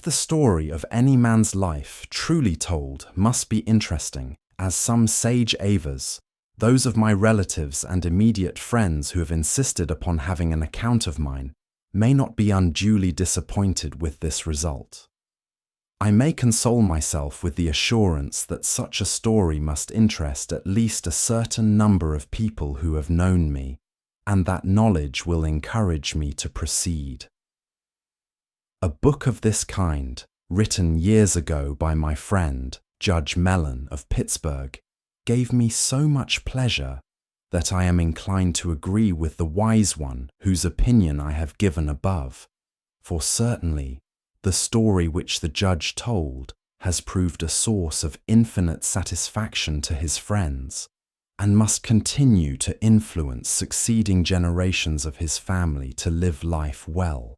If the story of any man's life truly told must be interesting, as some sage avers, those of my relatives and immediate friends who have insisted upon having an account of mine may not be unduly disappointed with this result. I may console myself with the assurance that such a story must interest at least a certain number of people who have known me, and that knowledge will encourage me to proceed. A book of this kind, written years ago by my friend, Judge Mellon of Pittsburgh, gave me so much pleasure that I am inclined to agree with the wise one whose opinion I have given above, for certainly the story which the judge told has proved a source of infinite satisfaction to his friends, and must continue to influence succeeding generations of his family to live life well.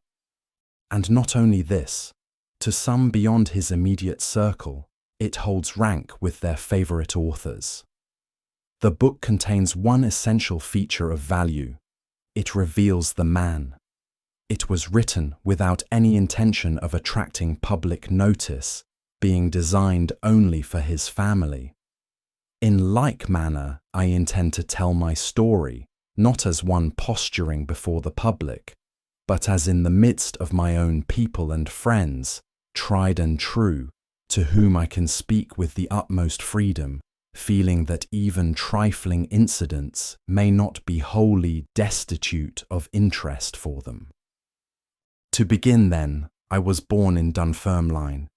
And not only this, to some beyond his immediate circle, it holds rank with their favorite authors. The book contains one essential feature of value. It reveals the man. It was written without any intention of attracting public notice, being designed only for his family. In like manner, I intend to tell my story, not as one posturing before the public, but as in the midst of my own people and friends, tried and true, to whom I can speak with the utmost freedom, feeling that even trifling incidents may not be wholly destitute of interest for them. To begin then, I was born in Dunfermline,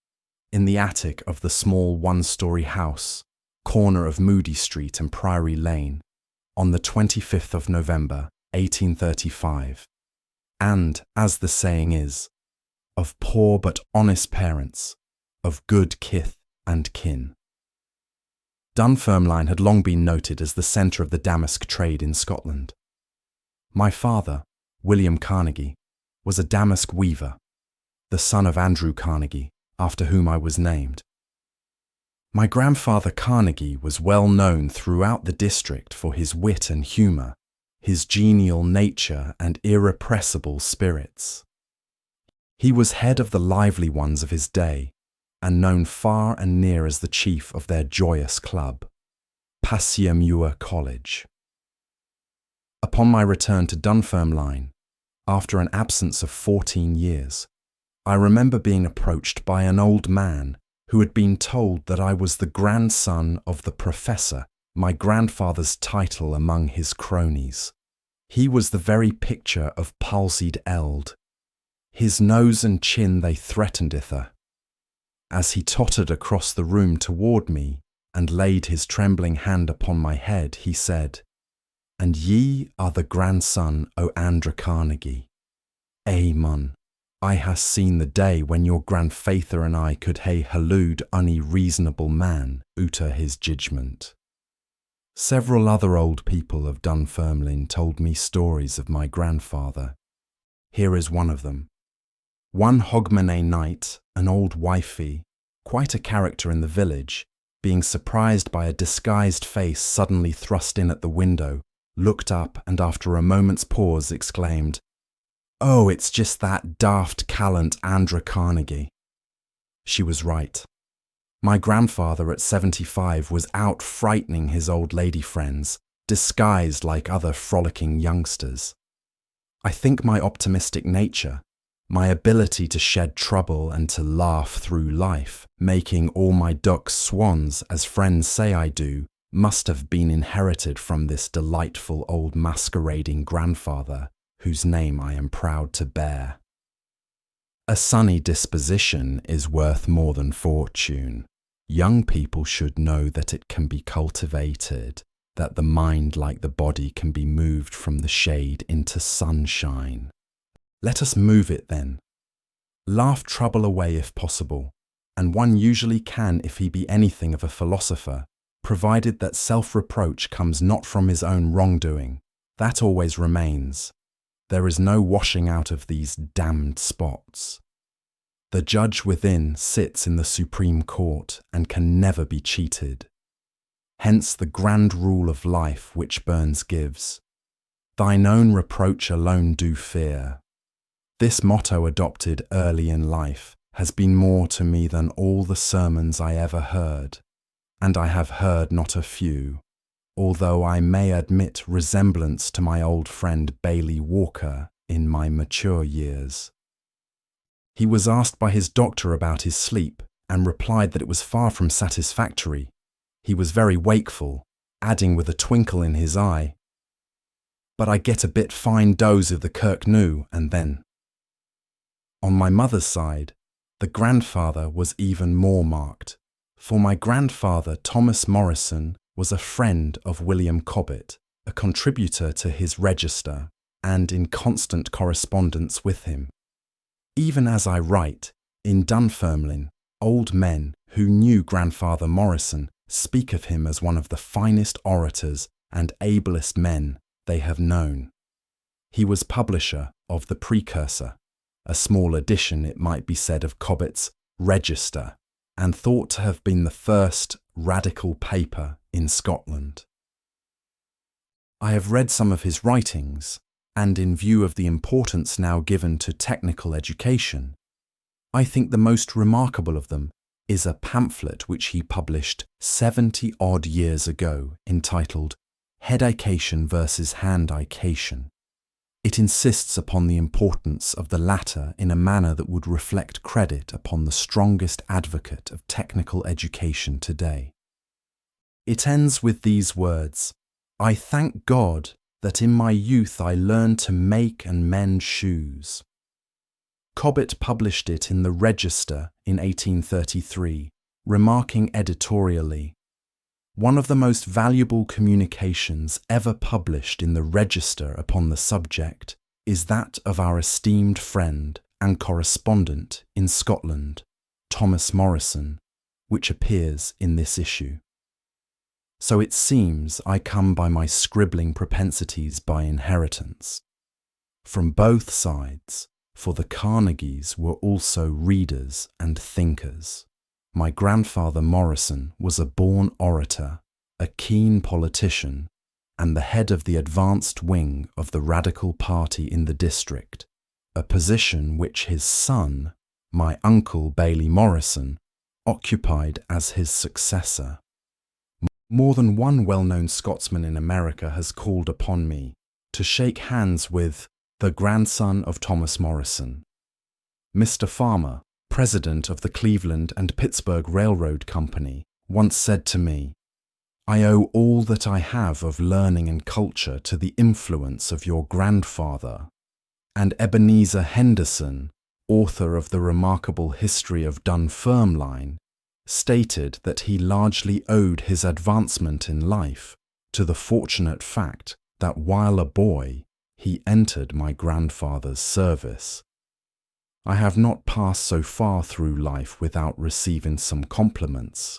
in the attic of the small one-story house, corner of Moody Street and Priory Lane, on the 25th of November, 1835, and, as the saying is, of poor but honest parents, of good kith and kin. Dunfermline had long been noted as the centre of the damask trade in Scotland. My father, William Carnegie, was a damask weaver, the son of Andrew Carnegie, after whom I was named. My grandfather Carnegie was well known throughout the district for his wit and humour, his genial nature and irrepressible spirits. He was head of the lively ones of his day, and known far and near as the chief of their joyous club, Passiamure College. Upon my return to Dunfermline, after an absence of 14 years, I remember being approached by an old man who had been told that I was the grandson of the professor, my grandfather's title among his cronies. He was the very picture of palsied eld. His nose and chin they threatenedither. As he tottered across the room toward me and laid his trembling hand upon my head, he said, "And ye are the grandson o' Andrew Carnegie. Eh, mun, I has seen the day when your grandfather and I could hae hallooed ony reasonable man oot his judgment." Several other old people of Dunfermline told me stories of my grandfather. Here is one of them. One Hogmanay night, an old wifey, quite a character in the village, being surprised by a disguised face suddenly thrust in at the window, looked up and after a moment's pause exclaimed, "Oh, it's just that daft callant Andrew Carnegie." She was right. My grandfather at 75 was out frightening his old lady friends, disguised like other frolicking youngsters. I think my optimistic nature, my ability to shed trouble and to laugh through life, making all my ducks swans, as friends say I do, must have been inherited from this delightful old masquerading grandfather, whose name I am proud to bear. A sunny disposition is worth more than fortune. Young people should know that it can be cultivated, that the mind, like the body, can be moved from the shade into sunshine. Let us move it then. Laugh trouble away if possible, and one usually can if he be anything of a philosopher, provided that self-reproach comes not from his own wrongdoing. That always remains. There is no washing out of these damned spots. The judge within sits in the Supreme Court and can never be cheated. Hence the grand rule of life which Burns gives, "Thine own reproach alone do fear." This motto, adopted early in life, has been more to me than all the sermons I ever heard, and I have heard not a few, although I may admit resemblance to my old friend Bailey Walker in my mature years. He was asked by his doctor about his sleep and replied that it was far from satisfactory. He was very wakeful, adding with a twinkle in his eye, "But I get a bit fine dose of the Kirk Nu and then." On my mother's side, the grandfather was even more marked, for my grandfather Thomas Morrison was a friend of William Cobbett, a contributor to his Register, and in constant correspondence with him. Even as I write, in Dunfermline, old men who knew Grandfather Morrison speak of him as one of the finest orators and ablest men they have known. He was publisher of the Precursor, a small edition, it might be said, of Cobbett's Register, and thought to have been the first radical paper in Scotland. I have read some of his writings, and in view of the importance now given to technical education, I think the most remarkable of them is a pamphlet which he published 70-odd years ago entitled Headication versus Handication. It insists upon the importance of the latter in a manner that would reflect credit upon the strongest advocate of technical education today. It ends with these words, "I thank God that in my youth I learned to make and mend shoes." Cobbett published it in the Register in 1833, remarking editorially, "One of the most valuable communications ever published in the Register upon the subject is that of our esteemed friend and correspondent in Scotland, Thomas Morrison, which appears in this issue. So it seems I come by my scribbling propensities by inheritance. From both sides, for the Carnegies were also readers and thinkers. My grandfather Morrison was a born orator, a keen politician, and the head of the advanced wing of the Radical Party in the district, a position which his son, my uncle Bailey Morrison, occupied as his successor. More than one well-known Scotsman in America has called upon me to shake hands with the grandson of Thomas Morrison. Mr. Farmer, president of the Cleveland and Pittsburgh Railroad Company, once said to me, "I owe all that I have of learning and culture to the influence of your grandfather." And Ebenezer Henderson, author of the remarkable history of Dunfermline, stated that he largely owed his advancement in life to the fortunate fact that while a boy, he entered my grandfather's service. I have not passed so far through life without receiving some compliments,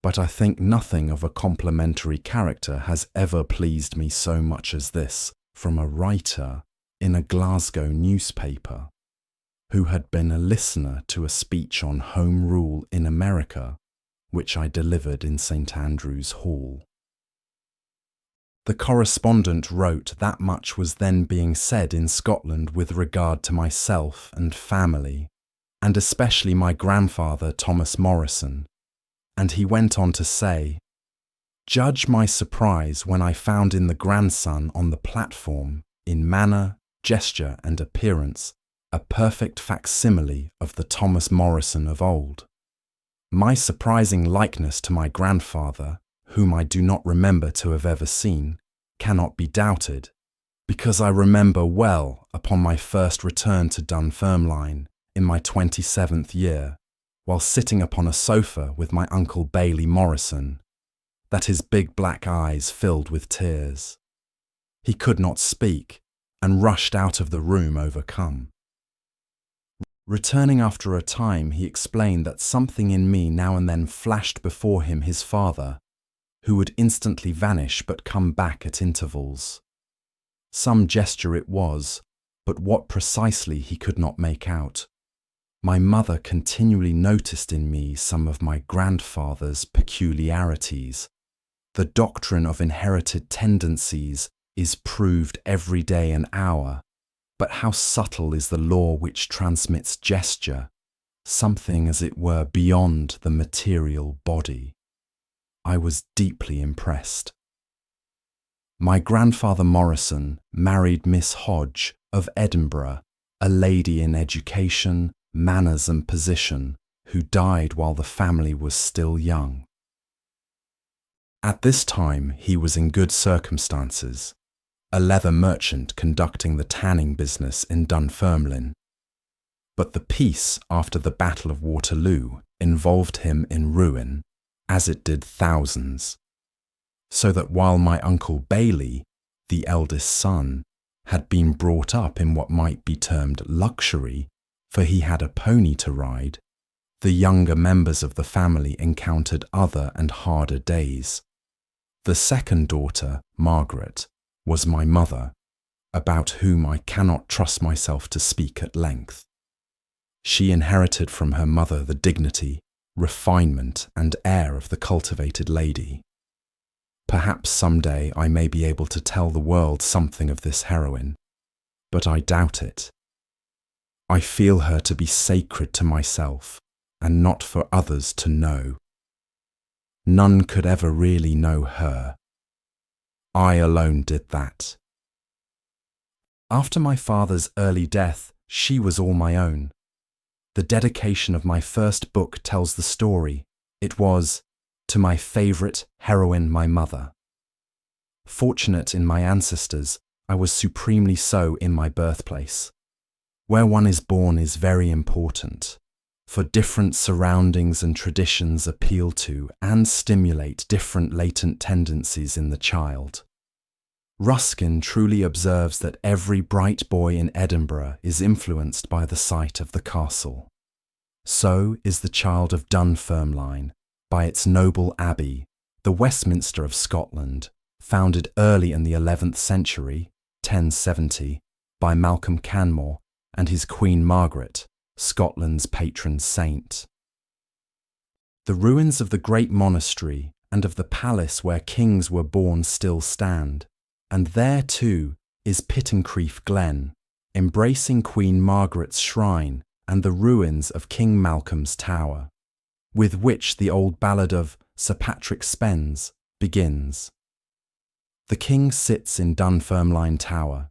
but I think nothing of a complimentary character has ever pleased me so much as this from a writer in a Glasgow newspaper, who had been a listener to a speech on Home Rule in America, which I delivered in St. Andrew's Hall. The correspondent wrote that much was then being said in Scotland with regard to myself and family, and especially my grandfather Thomas Morrison, and he went on to say, "Judge my surprise when I found in the grandson on the platform, in manner, gesture and appearance, a perfect facsimile of the Thomas Morrison of old. My surprising likeness to my grandfather, whom I do not remember to have ever seen, cannot be doubted, because I remember well, upon my first return to Dunfermline, in my 27th year, while sitting upon a sofa with my uncle Bailey Morrison, that his big black eyes filled with tears. He could not speak, and rushed out of the room overcome. Returning after a time, he explained that something in me now and then flashed before him his father, who would instantly vanish but come back at intervals. Some gesture it was, but what precisely he could not make out. My mother continually noticed in me some of my grandfather's peculiarities. The doctrine of inherited tendencies is proved every day and hour, but how subtle is the law which transmits gesture, something as it were beyond the material body. I was deeply impressed. My grandfather Morrison married Miss Hodge of Edinburgh, a lady in education, manners and position, who died while the family was still young. At this time he was in good circumstances, a leather merchant conducting the tanning business in Dunfermline. But the peace after the Battle of Waterloo involved him in ruin, as it did thousands. So that while my uncle Bailey, the eldest son, had been brought up in what might be termed luxury, for he had a pony to ride, the younger members of the family encountered other and harder days. The second daughter, Margaret, was my mother, about whom I cannot trust myself to speak at length. She inherited from her mother the dignity, refinement, and air of the cultivated lady. Perhaps someday I may be able to tell the world something of this heroine, but I doubt it. I feel her to be sacred to myself, and not for others to know. None could ever really know her. I alone did that. After my father's early death, she was all my own. The dedication of my first book tells the story. It was, to my favourite heroine, my mother. Fortunate in my ancestors, I was supremely so in my birthplace. Where one is born is very important, for different surroundings and traditions appeal to and stimulate different latent tendencies in the child. Ruskin truly observes that every bright boy in Edinburgh is influenced by the sight of the castle. So is the child of Dunfermline, by its noble abbey, the Westminster of Scotland, founded early in the 11th century, 1070, by Malcolm Canmore and his Queen Margaret, Scotland's patron saint. The ruins of the great monastery and of the palace where kings were born still stand, and there too is Pittencrieff Glen, embracing Queen Margaret's shrine and the ruins of King Malcolm's Tower, with which the old ballad of Sir Patrick Spens begins. The king sits in Dunfermline Tower,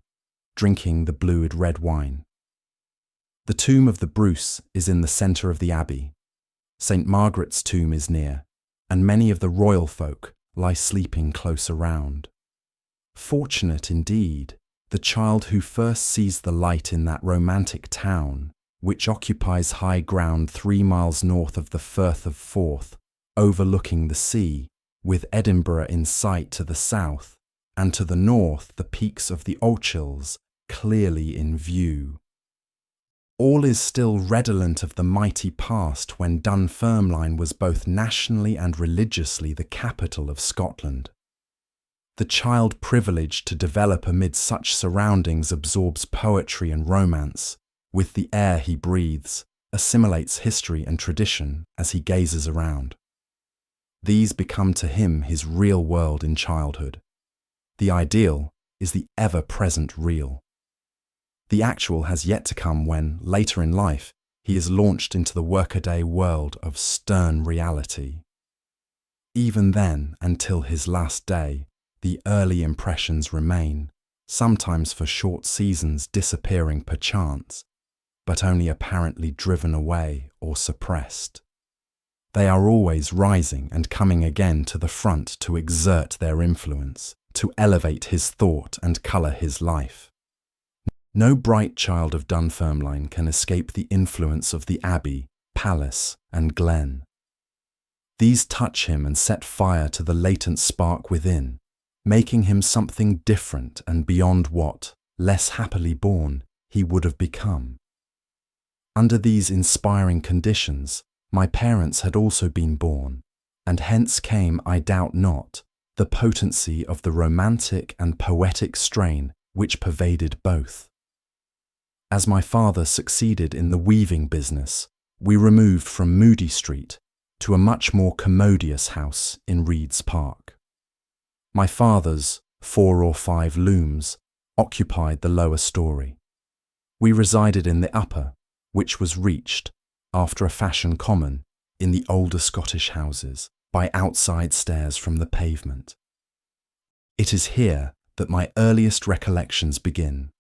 drinking the bluid red wine. The tomb of the Bruce is in the centre of the abbey. St. Margaret's tomb is near, and many of the royal folk lie sleeping close around. Fortunate indeed, the child who first sees the light in that romantic town, which occupies high ground 3 miles north of the Firth of Forth, overlooking the sea, with Edinburgh in sight to the south, and to the north the peaks of the Ochils clearly in view. All is still redolent of the mighty past when Dunfermline was both nationally and religiously the capital of Scotland. The child privileged to develop amid such surroundings absorbs poetry and romance. With the air he breathes, assimilates history and tradition as he gazes around. These become to him his real world in childhood. The ideal is the ever-present real. The actual has yet to come when, later in life, he is launched into the workaday world of stern reality. Even then, until his last day, the early impressions remain, sometimes for short seasons disappearing perchance, but only apparently driven away or suppressed. They are always rising and coming again to the front to exert their influence, to elevate his thought and colour his life. No bright child of Dunfermline can escape the influence of the abbey, palace, and glen. These touch him and set fire to the latent spark within, making him something different and beyond what, less happily born, he would have become. Under these inspiring conditions, my parents had also been born, and hence came, I doubt not, the potency of the romantic and poetic strain which pervaded both. As my father succeeded in the weaving business, we removed from Moody Street to a much more commodious house in Reeds Park. My father's 4 or 5 looms occupied the lower story. We resided in the upper, which was reached, after a fashion common in the older Scottish houses, by outside stairs from the pavement. It is here that my earliest recollections begin,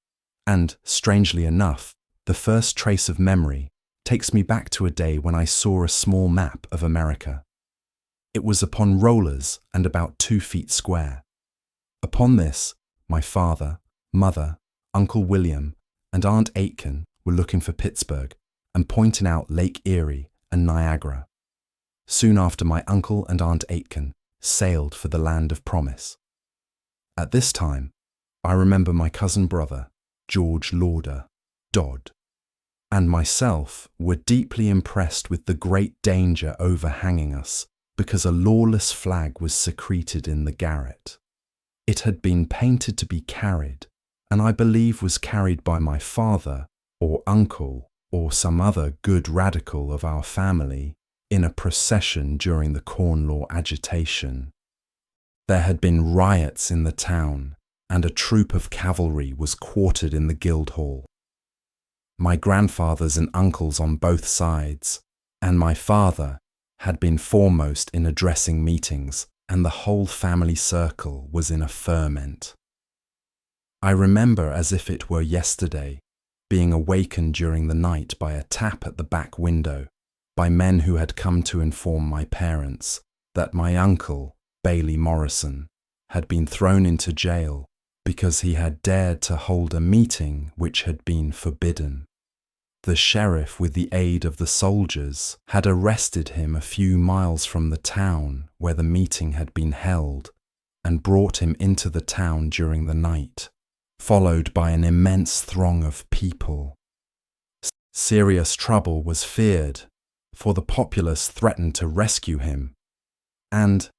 and, strangely enough, the first trace of memory takes me back to a day when I saw a small map of America. It was upon rollers and about 2 feet square. Upon this, my father, mother, Uncle William, and Aunt Aitken were looking for Pittsburgh and pointing out Lake Erie and Niagara. Soon after, my uncle and Aunt Aitken sailed for the land of promise. At this time, I remember my cousin brother, George Lauder, Dodd, and myself were deeply impressed with the great danger overhanging us because a lawless flag was secreted in the garret. It had been painted to be carried, and I believe was carried by my father or uncle or some other good radical of our family in a procession during the Corn Law agitation. There had been riots in the town, and a troop of cavalry was quartered in the Guildhall. My grandfathers and uncles on both sides, and my father, had been foremost in addressing meetings, and the whole family circle was in a ferment. I remember as if it were yesterday, being awakened during the night by a tap at the back window, by men who had come to inform my parents that my uncle, Bailey Morrison, had been thrown into jail because he had dared to hold a meeting which had been forbidden. The sheriff, with the aid of the soldiers, had arrested him a few miles from the town where the meeting had been held and brought him into the town during the night, followed by an immense throng of people. Serious trouble was feared, for the populace threatened to rescue him, and,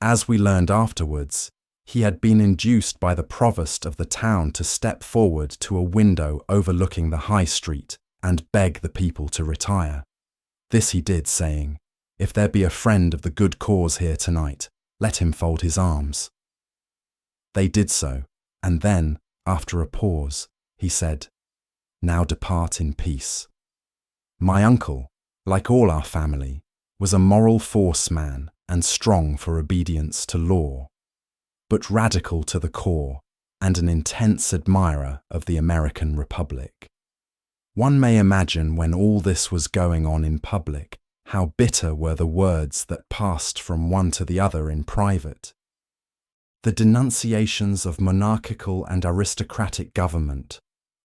as we learned afterwards, he had been induced by the provost of the town to step forward to a window overlooking the high street and beg the people to retire. This he did, saying, "If there be a friend of the good cause here tonight, let him fold his arms." They did so, and then, after a pause, he said, "Now depart in peace." My uncle, like all our family, was a moral force man and strong for obedience to law, but radical to the core and an intense admirer of the American Republic. One may imagine when all this was going on in public, how bitter were the words that passed from one to the other in private. The denunciations of monarchical and aristocratic government,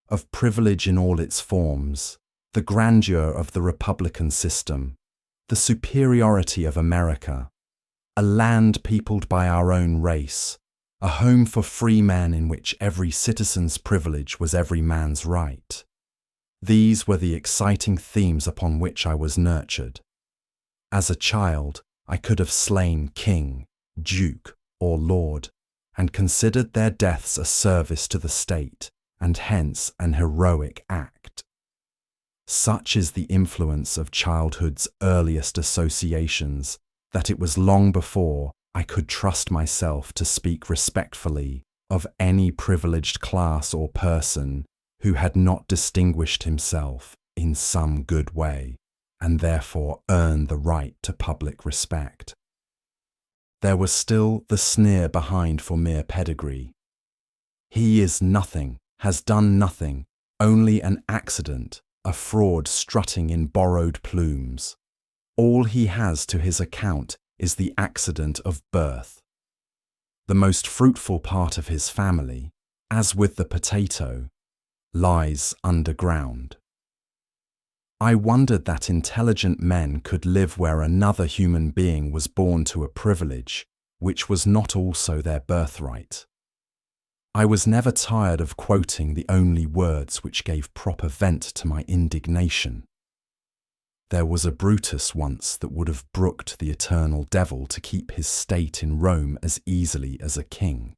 of privilege in all its forms, the grandeur of the republican system, the superiority of America, a land peopled by our own race, a home for free men in which every citizen's privilege was every man's right. These were the exciting themes upon which I was nurtured. As a child, I could have slain king, duke, or lord, and considered their deaths a service to the state, and hence an heroic act. Such is the influence of childhood's earliest associations that it was long before I could trust myself to speak respectfully of any privileged class or person who had not distinguished himself in some good way, and therefore earned the right to public respect. There was still the sneer behind for mere pedigree. He is nothing, has done nothing, only an accident, a fraud strutting in borrowed plumes. All he has to his account is the accident of birth. The most fruitful part of his family, as with the potato, lies underground. I wondered that intelligent men could live where another human being was born to a privilege which was not also their birthright. I was never tired of quoting the only words which gave proper vent to my indignation. There was a Brutus once that would have brooked the eternal devil to keep his state in Rome as easily as a king.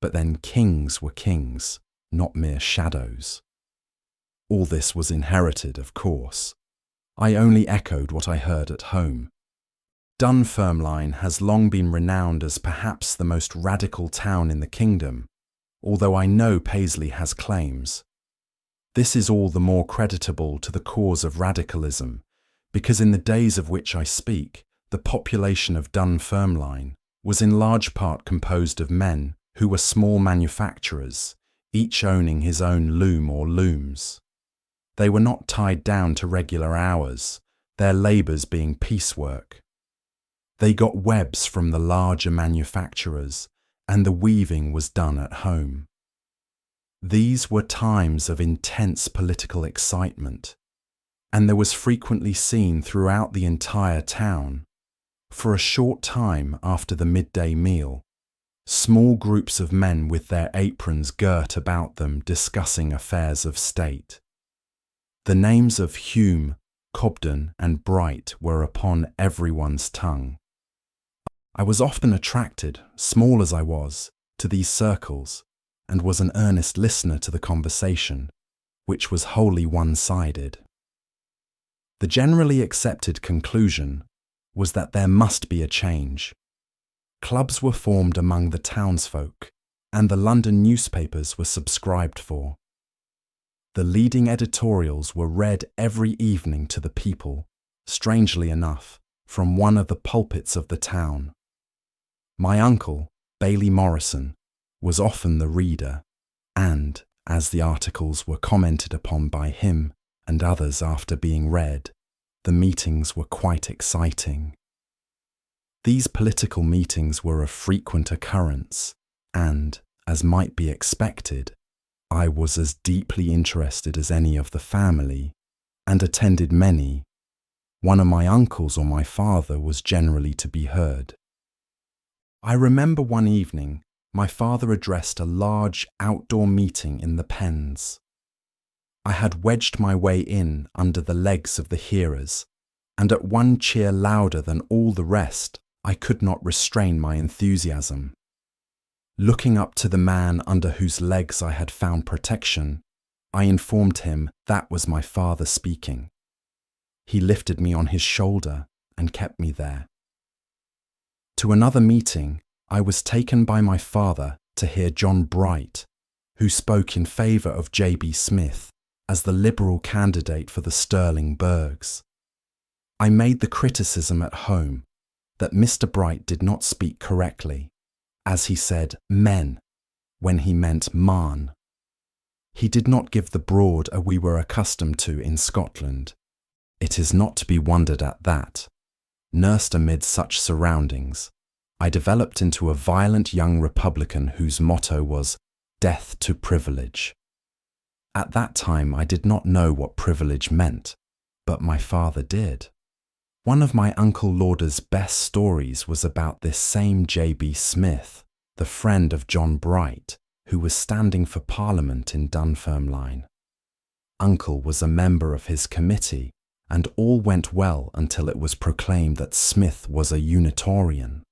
But then kings were kings, not mere shadows. All this was inherited, of course. I only echoed what I heard at home. Dunfermline has long been renowned as perhaps the most radical town in the kingdom, although I know Paisley has claims. This is all the more creditable to the cause of radicalism, because in the days of which I speak, the population of Dunfermline was in large part composed of men who were small manufacturers, each owning his own loom or looms. They were not tied down to regular hours, their labours being piecework. They got webs from the larger manufacturers, and the weaving was done at home. These were times of intense political excitement, and there was frequently seen throughout the entire town, for a short time after the midday meal, small groups of men with their aprons girt about them discussing affairs of state. The names of Hume, Cobden and Bright were upon everyone's tongue. I was often attracted, small as I was, to these circles, and was an earnest listener to the conversation, which was wholly one-sided. The generally accepted conclusion was that there must be a change. Clubs were formed among the townsfolk, and the London newspapers were subscribed for. The leading editorials were read every evening to the people, strangely enough, from one of the pulpits of the town. My uncle, Bailey Morrison, was often the reader, and, as the articles were commented upon by him and others after being read, the meetings were quite exciting. These political meetings were of frequent occurrence, and, as might be expected, I was as deeply interested as any of the family, and attended many. One of my uncles or my father was generally to be heard. I remember one evening my father addressed a large outdoor meeting in the pens. I had wedged my way in under the legs of the hearers, and at one cheer louder than all the rest, I could not restrain my enthusiasm. Looking up to the man under whose legs I had found protection, I informed him that was my father speaking. He lifted me on his shoulder and kept me there. To another meeting, I was taken by my father to hear John Bright, who spoke in favour of J.B. Smith as the Liberal candidate for the Stirling burghs. I made the criticism at home that Mr. Bright did not speak correctly, as he said men when he meant man. He did not give the broad a we were accustomed to in Scotland. It is not to be wondered at that, nursed amid such surroundings, I developed into a violent young Republican whose motto was "Death to Privilege." At that time I did not know what privilege meant, but my father did. One of my Uncle Lauder's best stories was about this same J.B. Smith, the friend of John Bright, who was standing for Parliament in Dunfermline. Uncle was a member of his committee, and all went well until it was proclaimed that Smith was a Unitarian.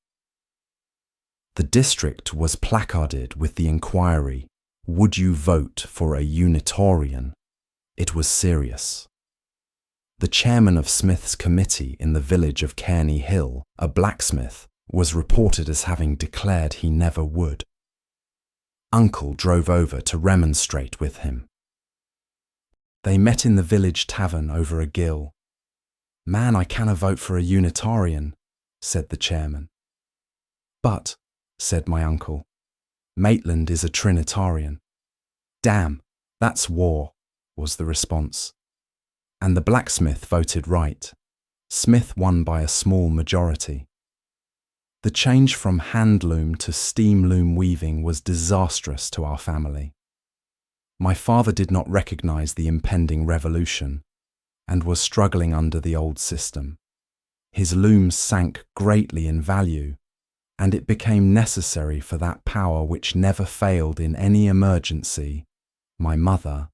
The district was placarded with the inquiry, "Would you vote for a Unitarian?" It was serious. The chairman of Smith's committee in the village of Cairney Hill, a blacksmith, was reported as having declared he never would. Uncle drove over to remonstrate with him. They met in the village tavern over a gill. "Man, I canna vote for a Unitarian," said the chairman. "But," said my uncle, "Maitland is a Trinitarian." "Damn, that's war," was the response. And the blacksmith voted right. Smith won by a small majority. The change from handloom to steam loom weaving was disastrous to our family. My father did not recognize the impending revolution and was struggling under the old system. His looms sank greatly in value, and it became necessary for that power which never failed in any emergency, my mother,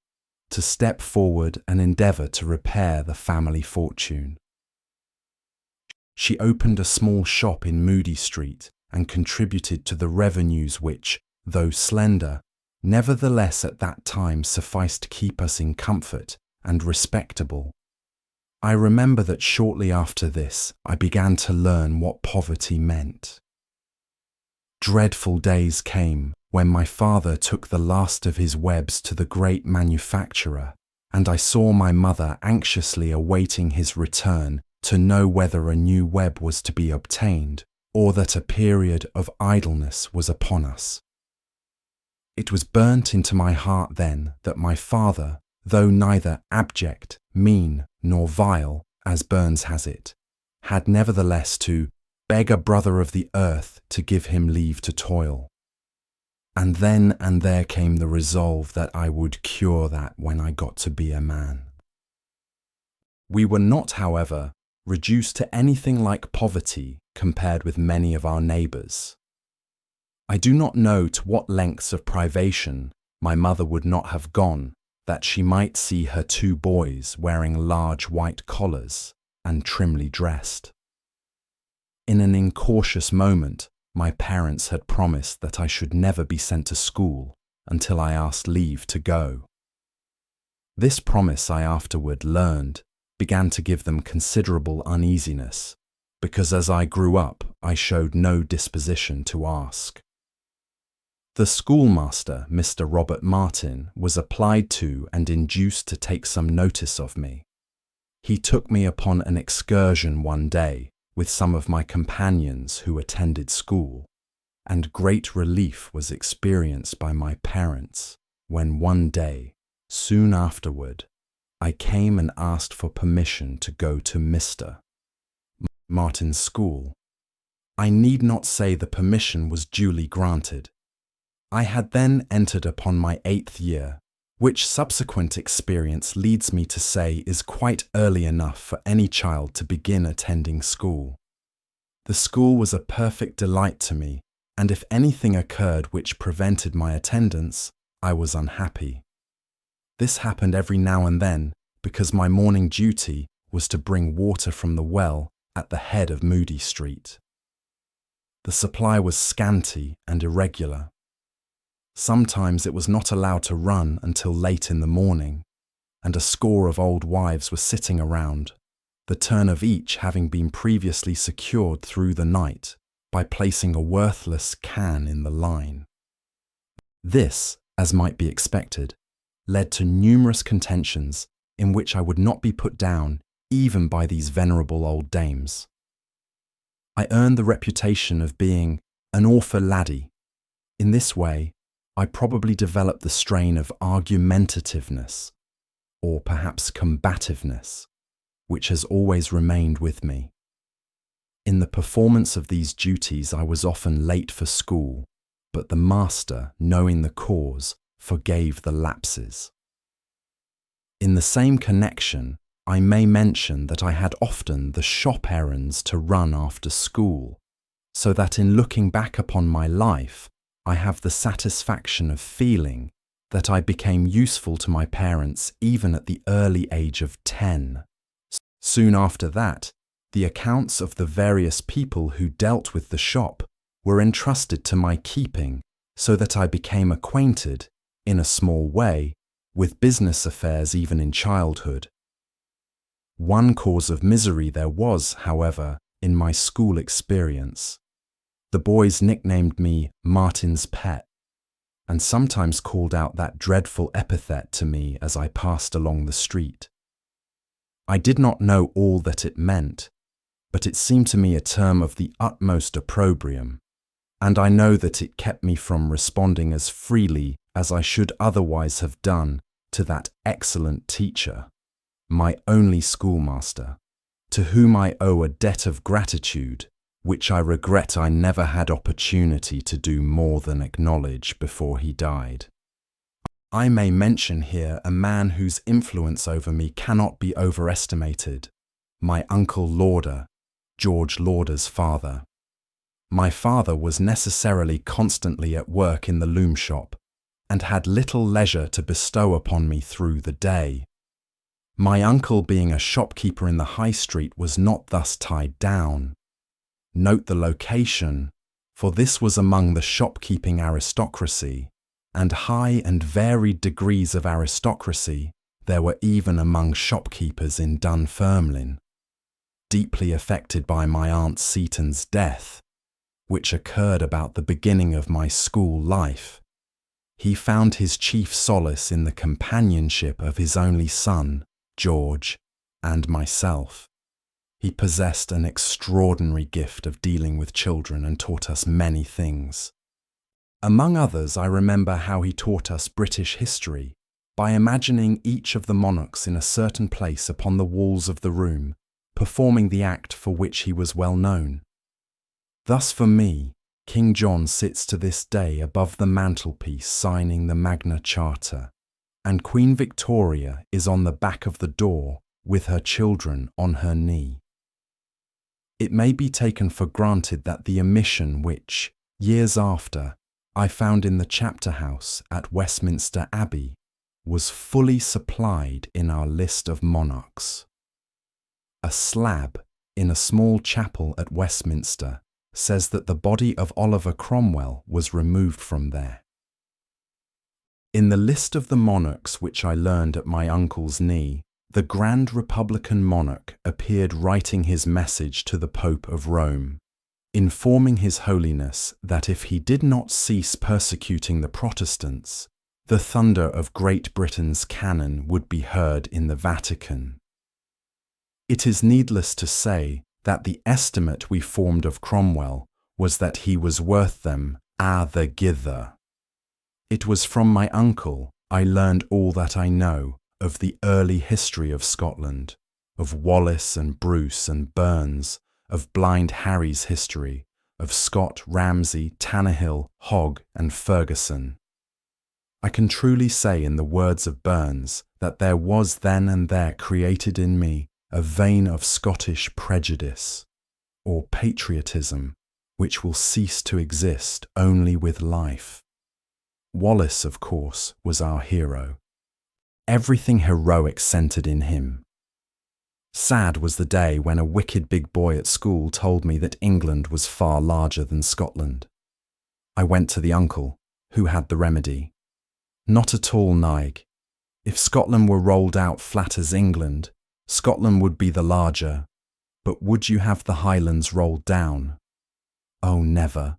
to step forward and endeavour to repair the family fortune. She opened a small shop in Moody Street and contributed to the revenues which, though slender, nevertheless at that time sufficed to keep us in comfort and respectable. I remember that shortly after this I began to learn what poverty meant. Dreadful days came when my father took the last of his webs to the great manufacturer and I saw my mother anxiously awaiting his return to know whether a new web was to be obtained or that a period of idleness was upon us. It was burnt into my heart then that my father, though neither abject, mean, nor vile, as Burns has it, had nevertheless to beg a brother of the earth to give him leave to toil. And then and there came the resolve that I would cure that when I got to be a man. We were not, however, reduced to anything like poverty compared with many of our neighbours. I do not know to what lengths of privation my mother would not have gone that she might see her two boys wearing large white collars and trimly dressed. In an incautious moment, my parents had promised that I should never be sent to school until I asked leave to go. This promise, I afterward learned, began to give them considerable uneasiness, because as I grew up, I showed no disposition to ask. The schoolmaster, Mr. Robert Martin, was applied to and induced to take some notice of me. He took me upon an excursion one day with some of my companions who attended school, and great relief was experienced by my parents when one day, soon afterward, I came and asked for permission to go to Mr. Martin's school. I need not say the permission was duly granted. I had then entered upon my 8th year, which subsequent experience leads me to say is quite early enough for any child to begin attending school. The school was a perfect delight to me, and if anything occurred which prevented my attendance, I was unhappy. This happened every now and then because my morning duty was to bring water from the well at the head of Moody Street. The supply was scanty and irregular. Sometimes it was not allowed to run until late in the morning, and a score of old wives were sitting around, the turn of each having been previously secured through the night by placing a worthless can in the line. This, as might be expected, led to numerous contentions in which I would not be put down even by these venerable old dames. I earned the reputation of being an awful laddie. In this way, I probably developed the strain of argumentativeness, or perhaps combativeness, which has always remained with me. In the performance of these duties I was often late for school, but the master, knowing the cause, forgave the lapses. In the same connection, I may mention that I had often the shop errands to run after school, so that in looking back upon my life, I have the satisfaction of feeling that I became useful to my parents even at the early age of 10. Soon after that, the accounts of the various people who dealt with the shop were entrusted to my keeping, so that I became acquainted, in a small way, with business affairs even in childhood. One cause of misery there was, however, in my school experience. The boys nicknamed me Martin's pet, and sometimes called out that dreadful epithet to me as I passed along the street. I did not know all that it meant, but it seemed to me a term of the utmost opprobrium, and I know that it kept me from responding as freely as I should otherwise have done to that excellent teacher, my only schoolmaster, to whom I owe a debt of gratitude which I regret I never had opportunity to do more than acknowledge before he died. I may mention here a man whose influence over me cannot be overestimated, my Uncle Lauder, George Lauder's father. My father was necessarily constantly at work in the loom shop, and had little leisure to bestow upon me through the day. My uncle, being a shopkeeper in the High Street, was not thus tied down. Note the location, for this was among the shopkeeping aristocracy, and high and varied degrees of aristocracy there were even among shopkeepers in Dunfermline. Deeply affected by my Aunt Seaton's death, which occurred about the beginning of my school life, he found his chief solace in the companionship of his only son, George, and myself. He possessed an extraordinary gift of dealing with children and taught us many things. Among others, I remember how he taught us British history by imagining each of the monarchs in a certain place upon the walls of the room, performing the act for which he was well known. Thus for me, King John sits to this day above the mantelpiece signing the Magna Charta, and Queen Victoria is on the back of the door with her children on her knee. It may be taken for granted that the omission which, years after, I found in the chapter house at Westminster Abbey was fully supplied in our list of monarchs. A slab in a small chapel at Westminster says that the body of Oliver Cromwell was removed from there. In the list of the monarchs which I learned at my uncle's knee, the grand Republican monarch appeared writing his message to the Pope of Rome, informing His Holiness that if he did not cease persecuting the Protestants, the thunder of Great Britain's cannon would be heard in the Vatican. It is needless to say that the estimate we formed of Cromwell was that he was worth them a the gither. It was from my uncle I learned all that I know of the early history of Scotland, of Wallace and Bruce and Burns, of Blind Harry's history, of Scott, Ramsay, Tannahill, Hogg and Ferguson. I can truly say in the words of Burns that there was then and there created in me a vein of Scottish prejudice, or patriotism, which will cease to exist only with life. Wallace, of course, was our hero. Everything heroic centred in him. Sad was the day when a wicked big boy at school told me that England was far larger than Scotland. I went to the uncle, who had the remedy. Not at all, Naig. If Scotland were rolled out flat as England, Scotland would be the larger, but would you have the Highlands rolled down? Oh, never.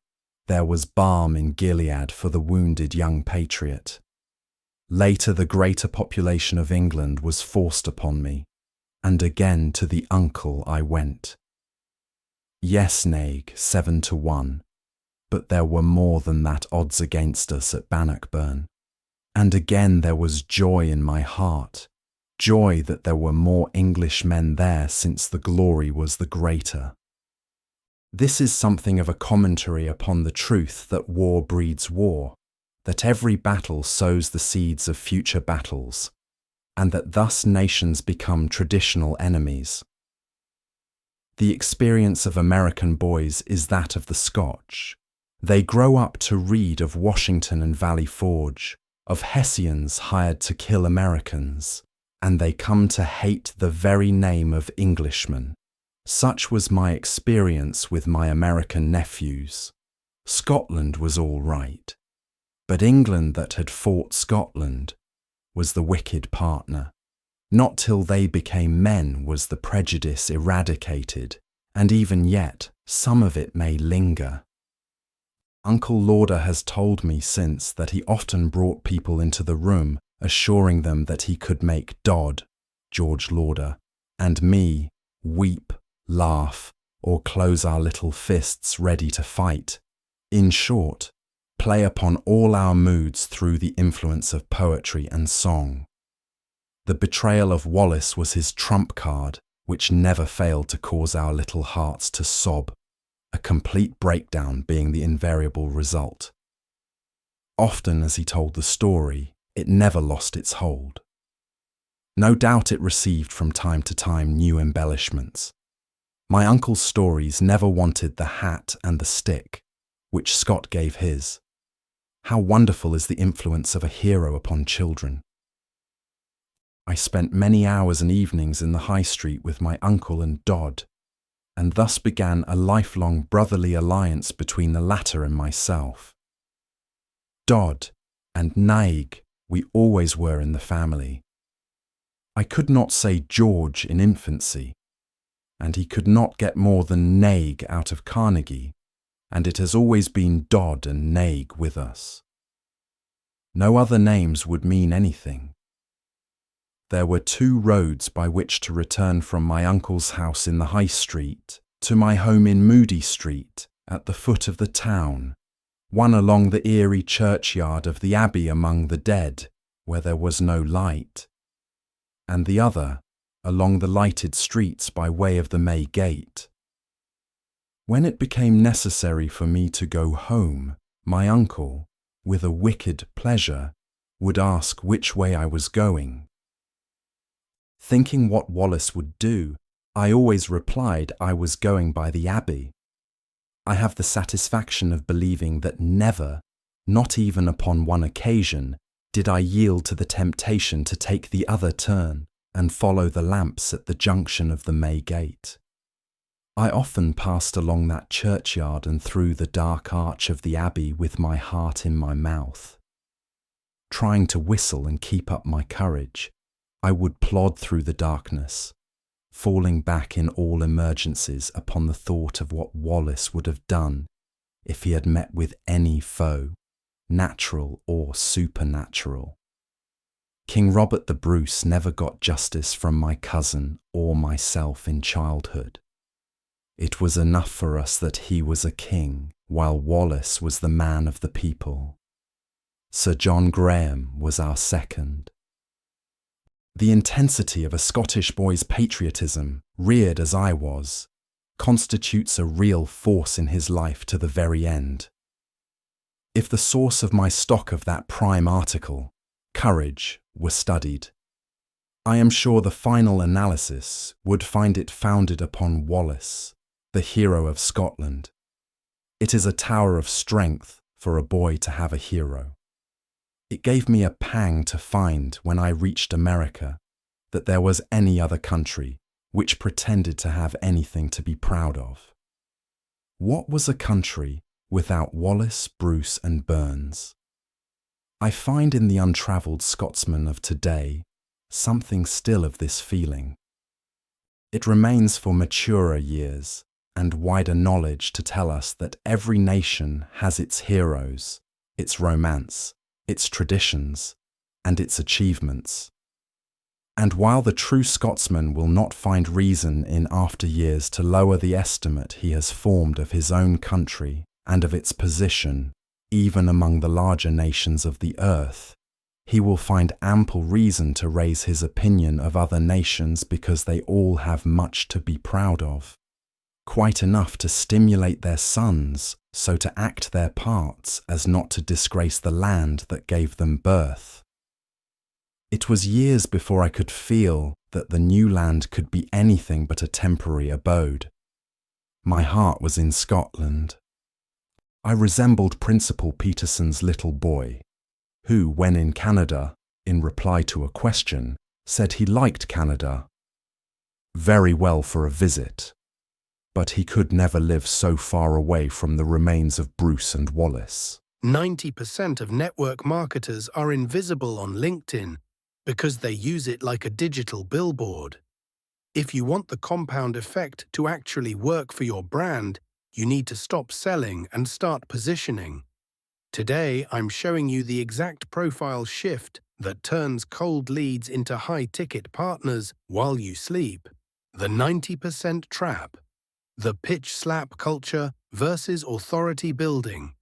There was balm in Gilead for the wounded young patriot. Later the greater population of England was forced upon me, and again to the uncle I went. Yes, Naig, 7-1, but there were more than that odds against us at Bannockburn. And again there was joy in my heart, joy that there were more Englishmen there since the glory was the greater. This is something of a commentary upon the truth that war breeds war, that every battle sows the seeds of future battles, and that thus nations become traditional enemies. The experience of American boys is that of the Scotch. They grow up to read of Washington and Valley Forge, of Hessians hired to kill Americans, and they come to hate the very name of Englishman. Such was my experience with my American nephews. Scotland was all right, but England that had fought Scotland was the wicked partner. Not till they became men was the prejudice eradicated, and even yet some of it may linger. Uncle Lauder has told me since that he often brought people into the room, assuring them that he could make Dodd, George Lauder, and me weep, laugh, or close our little fists ready to fight. In short, play upon all our moods through the influence of poetry and song. The betrayal of Wallace was his trump card, which never failed to cause our little hearts to sob, a complete breakdown being the invariable result. Often as he told the story, it never lost its hold. No doubt it received from time to time new embellishments. My uncle's stories never wanted the hat and the stick, which Scott gave his. How wonderful is the influence of a hero upon children. I spent many hours and evenings in the High Street with my uncle and Dodd, and thus began a lifelong brotherly alliance between the latter and myself. Dodd and Naig we always were in the family. I could not say George in infancy, and he could not get more than Naig out of Carnegie, and it has always been Dodd and Naig with us. No other names would mean anything. There were 2 roads by which to return from my uncle's house in the High Street to my home in Moody Street at the foot of the town, one along the eerie churchyard of the Abbey among the dead, where there was no light, and the other along the lighted streets by way of the May Gate. When it became necessary for me to go home, my uncle, with a wicked pleasure, would ask which way I was going. Thinking what Wallace would do, I always replied I was going by the Abbey. I have the satisfaction of believing that never, not even upon one occasion, did I yield to the temptation to take the other turn and follow the lamps at the junction of the May Gate. I often passed along that churchyard and through the dark arch of the Abbey with my heart in my mouth. Trying to whistle and keep up my courage, I would plod through the darkness, falling back in all emergencies upon the thought of what Wallace would have done if he had met with any foe, natural or supernatural. King Robert the Bruce never got justice from my cousin or myself in childhood. It was enough for us that he was a king, while Wallace was the man of the people. Sir John Graham was our second. The intensity of a Scottish boy's patriotism, reared as I was, constitutes a real force in his life to the very end. If the source of my stock of that prime article, courage, were studied, I am sure the final analysis would find it founded upon Wallace, the hero of Scotland. It is a tower of strength for a boy to have a hero. It gave me a pang to find, when I reached America, that there was any other country which pretended to have anything to be proud of. What was a country without Wallace, Bruce, and Burns? I find in the untravelled Scotsman of today something still of this feeling. It remains for maturer years and wider knowledge to tell us that every nation has its heroes, its romance, its traditions, and its achievements. And while the true Scotsman will not find reason in after years to lower the estimate he has formed of his own country and of its position, even among the larger nations of the earth, he will find ample reason to raise his opinion of other nations because they all have much to be proud of. Quite enough to stimulate their sons so to act their parts as not to disgrace the land that gave them birth. It was years before I could feel that the new land could be anything but a temporary abode. My heart was in Scotland. I resembled Principal Peterson's little boy, who, when in Canada, in reply to a question, said he liked Canada very well for a visit, but he could never live so far away from the remains of Bruce and Wallace. 90% of network marketers are invisible on LinkedIn because they use it like a digital billboard. If you want the compound effect to actually work for your brand, you need to stop selling and start positioning. Today, I'm showing you the exact profile shift that turns cold leads into high-ticket partners while you sleep. The 90% trap. The pitch slap culture versus authority building.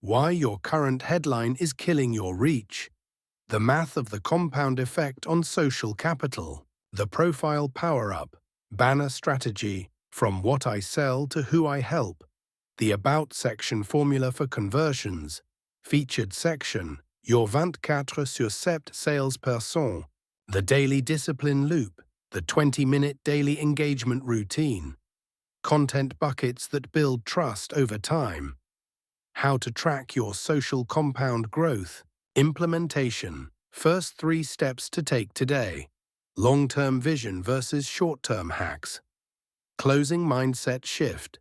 Why your current headline is killing your reach. The math of the compound effect on social capital. The profile power-up. Banner strategy. From what I sell to who I help. The About section formula for conversions. Featured section. Your 24 sur 7 salesperson. The daily discipline loop. The 20-minute daily engagement routine. Content buckets that build trust over time. How to track your social compound growth. Implementation. First 3 steps to take today. Long-term vision versus short-term hacks. Closing mindset shift.